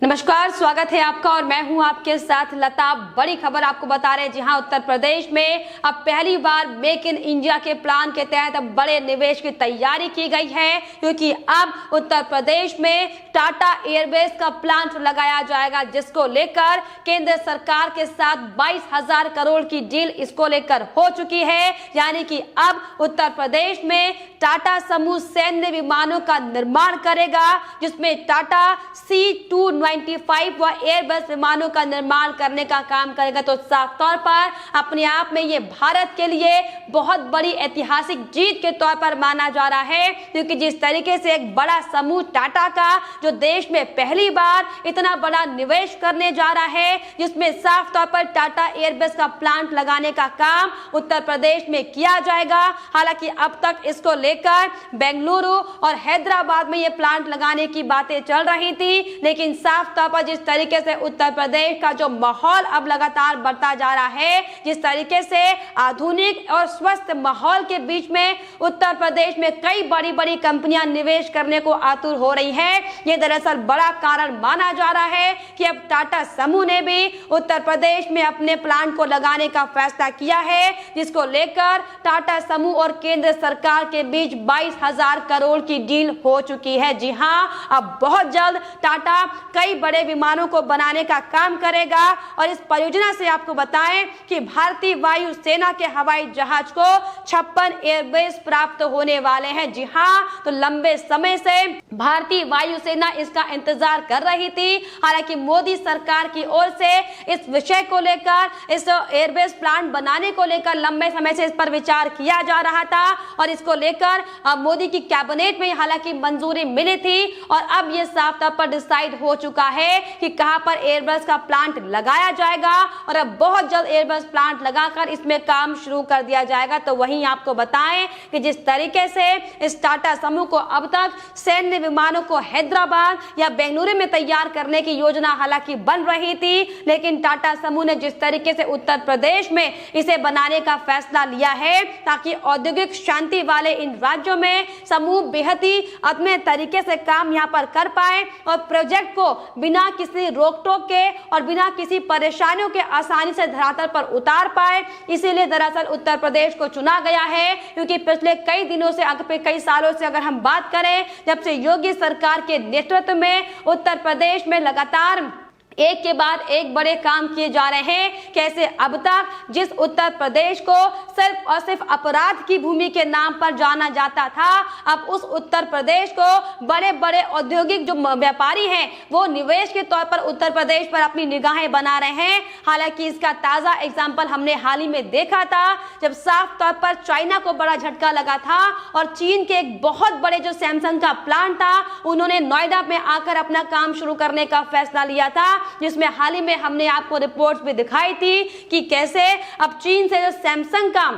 नमस्कार, स्वागत है आपका और मैं हूं आपके साथ लता। बड़ी खबर आपको बता रहे हैं, जहां उत्तर प्रदेश में अब पहली बार मेक इन इंडिया के प्लान के तहत अब बड़े निवेश की तैयारी की गई है, क्योंकि अब उत्तर प्रदेश में टाटा एयरबेस का प्लांट लगाया जाएगा, जिसको लेकर केंद्र सरकार के साथ 22,000 करोड़ की डील इसको लेकर हो चुकी है। यानी कि अब उत्तर प्रदेश में टाटा समूह सैन्य विमानों का निर्माण करेगा, जिसमें टाटा C295 व एयरबस विमानों का निर्माण करने का काम करेगा। तो साफ तौर पर अपने आप में ये भारत के लिए बहुत बड़ी ऐतिहासिक जीत के तौर पर माना जा रहा है, क्योंकि जिस तरीके से एक बड़ा समूह टाटा का जो देश में पहली बार इतना बड़ा निवेश करने जा रहा है, जिसमें साफ तौर पर टाटा एयरबस का प्लांट लगाने का काम उत्तर प्रदेश में किया जाएगा। हालांकि अब तक इसको लेकर बेंगलुरु और हैदराबाद में ये प्लांट लगाने की बातें चल रही थी, लेकिन साफ तौर पर जिस तरीके से उत्तर प्रदेश का जो माहौल अब लगातार बढ़ता जा रहा है, जिस तरीके से आधुनिक और स्वस्थ माहौल के बीच में उत्तर प्रदेश में कई बड़ी बड़ी कंपनियां निवेश करने को आतुर हो रही है, ये दरअसल बड़ा कारण माना जा रहा है कि अब टाटा समूह ने भी उत्तर प्रदेश में अपने प्लांट को लगाने का फैसला किया है, जिसको लेकर टाटा समूह और केंद्र सरकार के बीच 22,000 करोड़ की डील हो चुकी है। जी हां, अब बहुत जल्द टाटा कई बड़े विमानों को बनाने का काम करेगा और इस परियोजना से आपको बताएं कि भारतीय वायु सेना के हवाई जहाज को 56 एयरबेस प्राप्त होने वाले हैं। जी हां, तो लंबे समय से भारतीय वायु सेना इसका इंतजार कर रही थी। हालांकि मोदी सरकार की ओर से इस विषय को लेकर, इस एयरबेस प्लांट बनाने को लेकर लंबे समय से इस पर विचार किया जा रहा था और इसको लेकर मोदी की कैबिनेट में हालांकि मंजूरी मिली थी और अब ये साफ तौर पर डिसाइड हो चुका है कि कहां पर एयरबस का प्लांट लगाया जाएगा और अब बहुत जल्द एयरबस प्लांट लगाकर इसमें काम शुरू कर दिया जाएगा। तो वहीं आपको बताएं कि जिस तरीके से इस टाटा समूह को अब तक सैन्य विमानों को हैदराबाद या बेंगलुरु में तैयार करने की योजना हालांकि बन रही थी, लेकिन टाटा समूह ने जिस तरीके से उत्तर प्रदेश में इसे बनाने का फैसला लिया है, ताकि औद्योगिक शांति वाले इन राज्यों में समूह बेहद ही अपने तरीके से काम यहाँ पर कर पाए और प्रोजेक्ट को बिना किसी रोक टोक के और बिना किसी परेशानियों के आसानी से धरातल पर उतार पाए। इसीलिए दरअसल उत्तर प्रदेश को चुना गया है, क्योंकि पिछले कई दिनों से, कई सालों से अगर हम बात करें, जब से योगी सरकार के नेतृत्व में उत्तर प्रदेश में लगातार एक के बाद एक बड़े काम किए जा रहे हैं। कैसे अब तक जिस उत्तर प्रदेश को सिर्फ और सिर्फ अपराध की भूमि के नाम पर जाना जाता था, अब उस उत्तर प्रदेश को बड़े बड़े औद्योगिक जो व्यापारी हैं वो निवेश के तौर पर उत्तर प्रदेश पर अपनी निगाहें बना रहे हैं। हालांकि इसका ताजा एग्जाम्पल हमने हाल ही में देखा था, जब साफ तौर पर चाइना को बड़ा झटका लगा था और चीन के एक बहुत बड़े जो सैमसंग का प्लांट था, उन्होंने नोएडा में आकर अपना काम शुरू करने का फैसला लिया था, जिसमें हाल ही में हमने आपको रिपोर्ट्स भी दिखाई थी कि कैसे अब चीन से जो सैमसंग का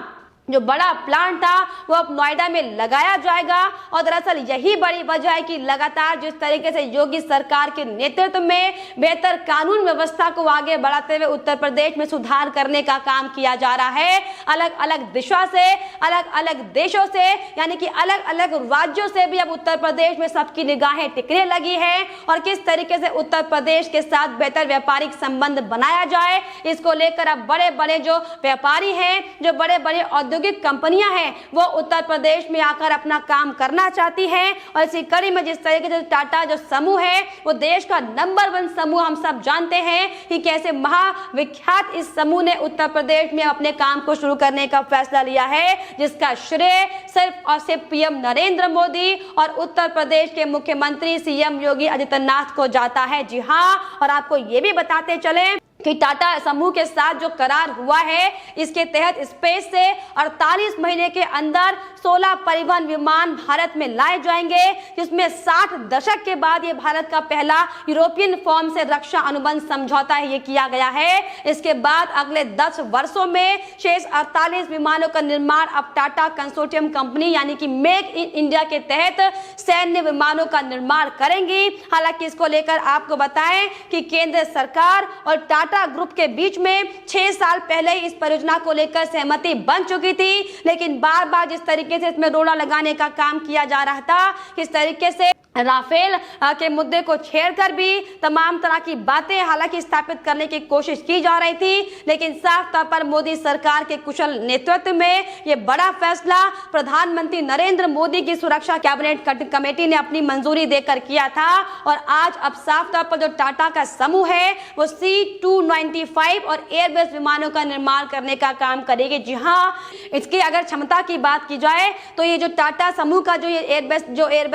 जो बड़ा प्लांट था वो अब नोएडा में लगाया जाएगा। और दरअसल यही बड़ी वजह है कि लगातार जिस तरीके से योगी सरकार के नेतृत्व में बेहतर कानून व्यवस्था को आगे बढ़ाते हुए उत्तर प्रदेश में सुधार करने का काम किया जा रहा है, अलग अलग दिशा से, अलग अलग देशों से, यानी कि अलग अलग राज्यों से भी अब उत्तर प्रदेश में सबकी निगाहें टिकने लगी है और किस तरीके से उत्तर प्रदेश के साथ बेहतर व्यापारिक संबंध बनाया जाए, इसको लेकर अब बड़े बड़े जो व्यापारी हैं, जो बड़े बड़े औद्योगिक कंपनियां हैं, वो उत्तर प्रदेश में आकर अपना काम करना चाहती हैं। और इसी कड़ी में जिस तरीके से टाटा जो समूह है वो देश का नंबर 1 समूह, हम सब जानते हैं कि कैसे महाविख्यात इस समूह ने उत्तर प्रदेश में अपने काम को शुरू करने का फैसला लिया है, जिसका श्रेय सिर्फ और सिर्फ पीएम नरेंद्र मोदी और उत्तर प्रदेश के मुख्यमंत्री सीएम योगी आदित्यनाथ को जाता है। जी हाँ, और आपको ये भी बताते चले कि टाटा समूह के साथ जो करार हुआ है, इसके तहत स्पेस से 48 महीने के अंदर 16 परिवहन विमान भारत में लाए जाएंगे, जिसमें 60 दशक के बाद ये भारत का पहला यूरोपियन फॉर्म से रक्षा अनुबंध समझौता ये किया गया है। इसके बाद अगले 10 वर्षों में शेष 48 विमानों का निर्माण अब टाटा कंसोर्टियम कंपनी यानी कि मेक इन इंडिया के तहत सैन्य विमानों का निर्माण करेंगी। हालांकि इसको लेकर आपको बताएं कि केंद्र सरकार और टाटा ग्रुप के बीच में 6 साल पहले ही इस परियोजना को लेकर सहमति बन चुकी थी, लेकिन बार बार जिस तरीके से इसमें रोड़ा लगाने का काम किया जा रहा था, किस तरीके से राफेल के मुद्दे को छेड़कर भी तमाम तरह की बातें हालांकि स्थापित करने की कोशिश की जा रही थी, लेकिन साफ तौर पर मोदी सरकार के कुशल नेतृत्व में ये बड़ा फैसला प्रधानमंत्री नरेंद्र मोदी की सुरक्षा कैबिनेट कमेटी ने अपनी मंजूरी देकर किया था। और आज अब साफ तौर पर जो टाटा का समूह है वो C295 और एयरबेस विमानों का निर्माण करने का काम करेगी। जी हाँ, इसकी अगर क्षमता की बात की जाए तो ये जो टाटा समूह का जो एयरबेस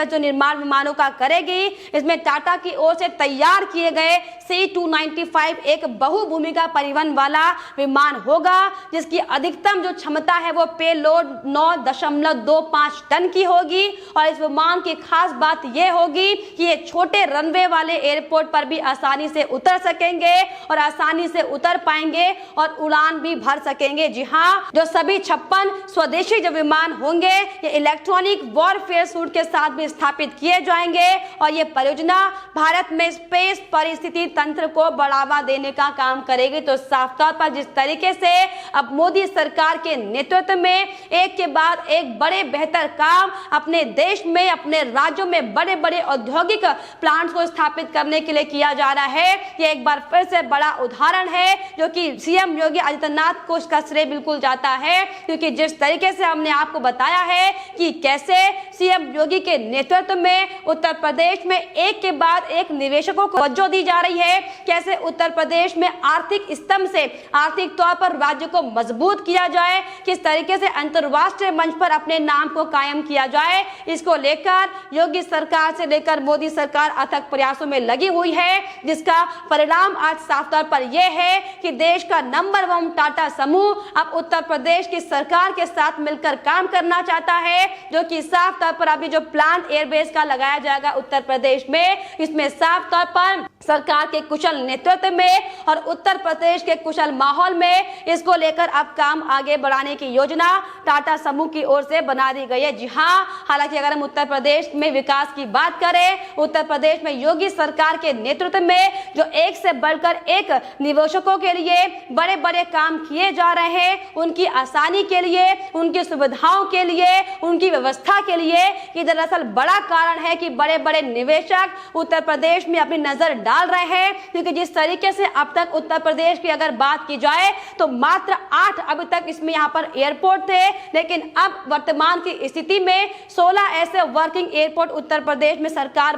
जो निर्माण विमानों का करेगी, इसमें टाटा की ओर से तैयार किए गए C295 एक बहुभूमिका परिवहन वाला विमान होगा, जिसकी अधिकतम जो क्षमता है वो पेलोड 9.25 टन की होगी। और इस विमान की खास बात यह होगी कि ये छोटे रनवे वाले एयरपोर्ट पर भी आसानी से उतर सकेंगे और आसानी से उतर पाएंगे और उड़ान भी भर सकेंगे। जी हाँ, जो सभी 56 स्वदेशी जो विमान होंगे ये इलेक्ट्रॉनिक वॉरफेयर सूट के साथ भी स्थापित किए जाएंगे और ये परियोजना भारत में स्पेस परिस्थिति तंत्र को बढ़ावा देने का काम करेगी। तो साफ तौर पर जिस तरीके से अब मोदी सरकार के नेतृत्व में एक के बाद एक बड़े बेहतर काम अपने देश में, अपने राज्यों में बड़े बड़े औद्योगिक प्लांट्स को स्थापित करने के लिए किया जा रहा है, ये एक बार फिर से बड़ा उदाहरण है जो कि सीएम योगी आदित्यनाथ को इसका श्रेय बिल्कुल जाता है। क्योंकि जिस तरीके से हमने आपको बताया है कि कैसे सीएम योगी के नेतृत्व में उत्तर प्रदेश में एक के बाद एक निवेशकों को तवज्जो दी जा रही है, कैसे उत्तर प्रदेश में आर्थिक स्तंभ से आर्थिक तौर पर राज्य को मजबूत किया जाए, किस तरीके से अंतर्राष्ट्रीय मंच पर अपने नाम को कायम किया जाए, इसको लेकर योगी सरकार से लेकर मोदी सरकार अथक प्रयासों में लगी हुई है, जिसका परिणाम आज साफ तौर पर यह है कि देश का नंबर 1 टाटा समूह अब उत्तर प्रदेश की सरकार के साथ मिलकर काम करना चाहता है, जो कि साफ तौर पर अभी जो प्लांट एयरबेस का लगाया जाएगा उत्तर प्रदेश में, इसमें साफ तौर पर सरकार के कुशल नेतृत्व में और उत्तर प्रदेश के कुशल माहौल में इसको लेकर अब काम आगे बढ़ाने की योजना टाटा समूह की ओर से बना दी गई है। जी हाँ, हालांकि अगर हम उत्तर प्रदेश में विकास की बात करें, उत्तर प्रदेश में योगी सरकार के नेतृत्व में जो एक से बढ़कर एक निवेशकों के लिए बड़े बड़े काम किए जा रहे हैं, उनकी आसानी के लिए, उनकी सुविधाओं के लिए, उनकी व्यवस्था के लिए, ये दरअसल बड़ा कारण है कि बड़े बड़े निवेशक उत्तर प्रदेश में अपनी नजर डाल रहे हैं। क्योंकि जिस तरीके से अब तक उत्तर प्रदेश की अगर बात की जाए तो मात्र 8 अभी तक इसमें यहाँ पर एयरपोर्ट थे, लेकिन अब वर्तमान की स्थिति में 16 ऐसे वर्किंग एयरपोर्ट उत्तर प्रदेश में सरकार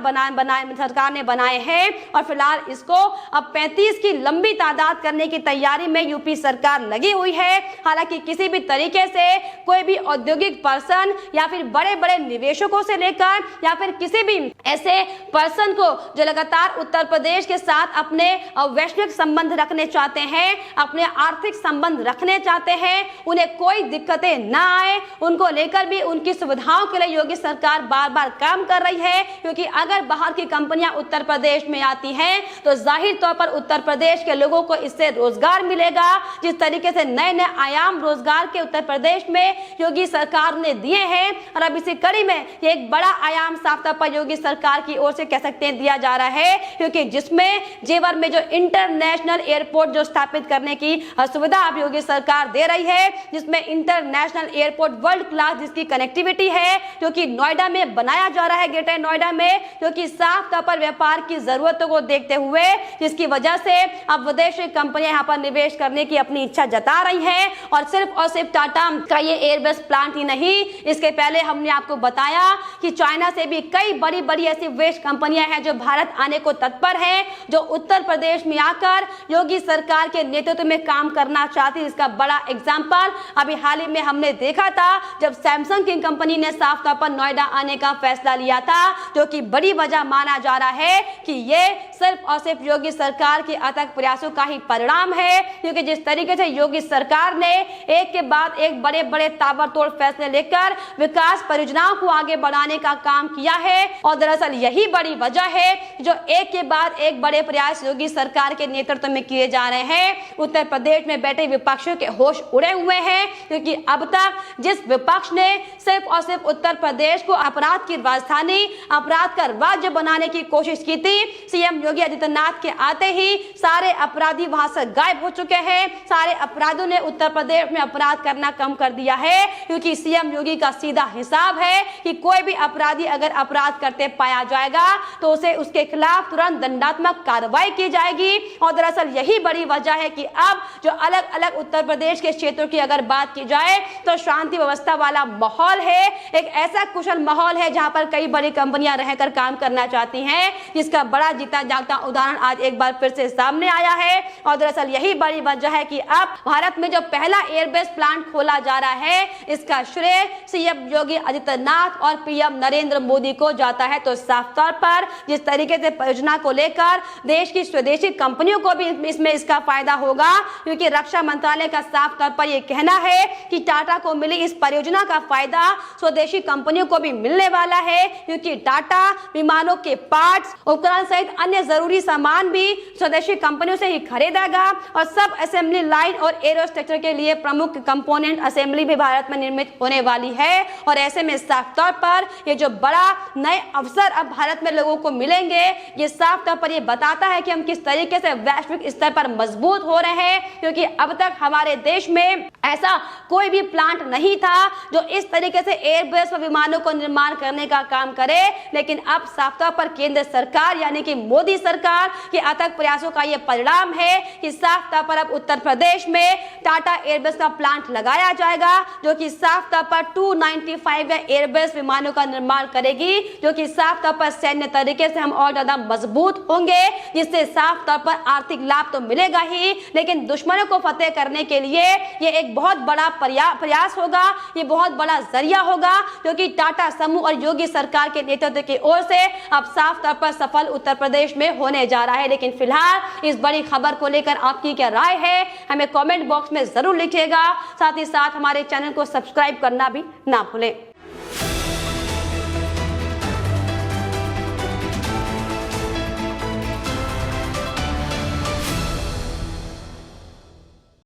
ने बनाए हैं और फिलहाल इसको अब 35 की लंबी तादाद करने की तैयारी में यूपी सरकार लगी हुई है। हालांकि किसी भी तरीके से कोई भी औद्योगिक पर्सन या फिर बड़े बड़े निवेशकों से लेकर या फिर किसी भी ऐसे पर्सन को जो लगातार उत्तर प्रदेश के साथ अपने वैश्विक संबंध रखने चाहते हैं, अपने आर्थिक संबंध रखने चाहते हैं, उन्हें कोई दिक्कतें ना आए, उनको लेकर भी उनकी सुविधाओं के लिए योगी सरकार बार बार काम कर रही है। क्योंकि अगर बाहर की कंपनियां उत्तर प्रदेश में आती हैं तो जाहिर तौर पर उत्तर प्रदेश के लोगों को इससे रोजगार मिलेगा। जिस तरीके से नए नए आयाम रोजगार के उत्तर प्रदेश में योगी सरकार ने दिए हैं और अब इसी कड़ी में ये एक बड़ा आयाम साफ तौर पर योगी सरकार की ओर से कह सकते हैं दिया जा रहा है। क्योंकि जिसमें जेवर में जो इंटरनेशनल एयरपोर्ट जो स्थापित करने की सुविधा अब योगी सरकार दे रही है, जिसमें इंटरनेशनल एयरपोर्ट वर्ल्ड क्लास जिसकी कनेक्टिविटी है, जो कि नोएडा में बनाया जा रहा है, ग्रेटर नोएडा में, जो कि साफ तौर पर व्यापार की जरूरतों को देखते हुए जिसकी वजह से अब विदेशी कंपनियां यहाँ पर निवेश करने की अपनी इच्छा जता रही हैं। और सिर्फ टाटा का ये एयरबेस प्लांट ही नहीं, इसके पहले हमने आपको बताया कि चाइना से भी कई बड़ी बड़ी ऐसी वेस्ट कंपनियां हैं जो भारत आने को तत्पर हैं, जो उत्तर प्रदेश में आकर योगी सरकार के नेतृत्व में काम करना चाहती है। इसका बड़ा एग्जाम्पल अभी हाल ही में हमने देखा था जब सैमसंग की कंपनी ने साफ तौर पर नोएडा आने का फैसला लिया था, जो कि बड़ी वजह माना जा रहा है कि ये सिर्फ और सिर्फ योगी सरकार के अथक प्रयासों का ही परिणाम है। क्योंकि जिस तरीके से योगी सरकार ने एक के बाद एक बड़े बड़े ताबड़तोड़ फैसले लेकर विकास परियोजनाओं को आगे बढ़ाने का काम किया है, और दरअसल यही बड़ी वजह है जो एक के बाद एक बड़े प्रयास योगी सरकार के नेतृत्व में किए जा रहे हैं। उत्तर प्रदेश में बैठे विपक्षियों के होश उड़े हुए हैं, क्योंकि अब तक जिस विपक्ष ने सिर्फ और सिर्फ उत्तर प्रदेश को अपराध की राजधानी, अपराध का राज्य बनाने की कोशिश की थी, सीएम योगी आदित्यनाथ के आते ही सारे अपराधी वहां से गायब हो चुके हैं। सारे अपराधियों ने उत्तर प्रदेश में अपराध करना कम कर दिया है, क्योंकि सीएम योगी का सीधा हिसाब है कि कोई भी अपराधी अगर अपराध करते पाया जाएगा तो उसे उसके खिलाफ तुरंत दंडात्मक कार्रवाई की जाएगी। और दरअसल यही बड़ी वजह है कि अब जो अलग अलग उत्तर प्रदेश के क्षेत्रों की अगर बात की जाए तो शांति व्यवस्था वाला माहौल है, एक ऐसा कुशल माहौल है जहां पर कई बड़ी कंपनियां रहकर काम करना चाहती हैं, जिसका बड़ा जीता जागता उदाहरण आज एक बार फिर से सामने आया है। और दरअसल यही बड़ी वजह है कि अब भारत में जो पहला एयरबेस प्लांट खोला जा रहा है, इसका श्रेय सीएम योगी आदित्यनाथ और पीएम नरेंद्र मोदी को जाता है। तो साफ तौर पर जिस तरीके से परियोजना को लेकर देश की स्वदेशी कंपनियों को भी इसमें इसका फायदा होगा, क्योंकि रक्षा मंत्रालय का साफ तौर पर यह कहना है कि टाटा को मिली इस परियोजना का फायदा स्वदेशी कंपनियों को भी मिलने वाला है, क्योंकि टाटा विमानों के पार्ट्स, उपकरण सहित अन्य जरूरी सामान भी स्वदेशी कंपनियों से ही खरीदेगा और सब असेंबली लाइन और एरोस्ट्रक्चर के लिए प्रमुख कंपोनेंट असेंबली भी भारत में निर्मित होने वाली है। और ऐसे में साफ तौर पर ये जो बड़ा नए अवसर अब भारत में लोगों को मिलेंगे, ये साफ तौर पर ये बताता है कि हम किस तरीके से वैश्विक स्तर पर मजबूत हो रहे हैं, क्योंकि अब तक हमारे देश में ऐसा कोई भी प्लांट नहीं था जो इस तरीके से एयरबेस और विमानों को निर्माण करने का काम करे। लेकिन अब साफ तौर पर केंद्र सरकार यानी कि मोदी सरकार के अथक प्रयासों का यह परिणाम है कि साफ तौर पर अब उत्तर प्रदेश में टाटा एयरबेस का प्लांट लगाया जाएगा, जो कि साफ तौर पर 295 एयरबेस विमानों का निर्माण करेगी, जो कि साफ तौर पर सैन्य तरीके से हम और ज्यादा मजबूत होंगे, जिससे साफ तौर पर आर्थिक लाभ तो मिलेगा ही, लेकिन दुश्मनों को फतेह करने के लिए ये एक बहुत बड़ा प्रयास होगा, ये बहुत बड़ा जरिया होगा, क्योंकि टाटा समूह और योगी सरकार के नेतृत्व की ओर से अब साफ तौर पर सफल उत्तर प्रदेश में होने जा रहा है। लेकिन फिलहाल इस बड़ी खबर को लेकर आपकी क्या राय है, हमें कमेंट बॉक्स में जरूर लिखिएगा। साथ ही साथ हमारे चैनल को सब्सक्राइब करना भी ना भूलें।